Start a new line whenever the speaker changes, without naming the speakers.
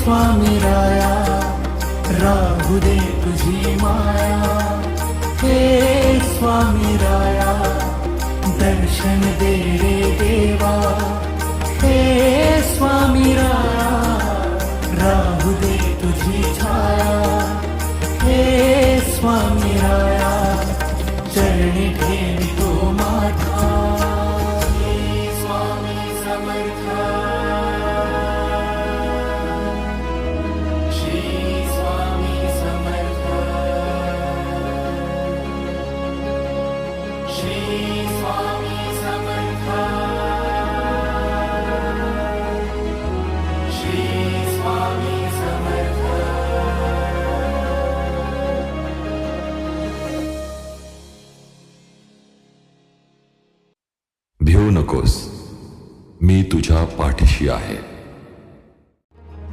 स्वामी राया राहू दे तुझी माया, हे स्वामी राया दर्शन दे रे देवा, हे स्वामी राया राहू दे तुझी छाया, हे स्वामी राया चरणी ठेवितो माथा, हे स्वामी समर्थ श्री स्वामी समर्थ, श्री स्वामी समर्थ, श्री स्वामी समर्थ।
भिवू नकोस, मी तुझ्या पाठीशी आहे.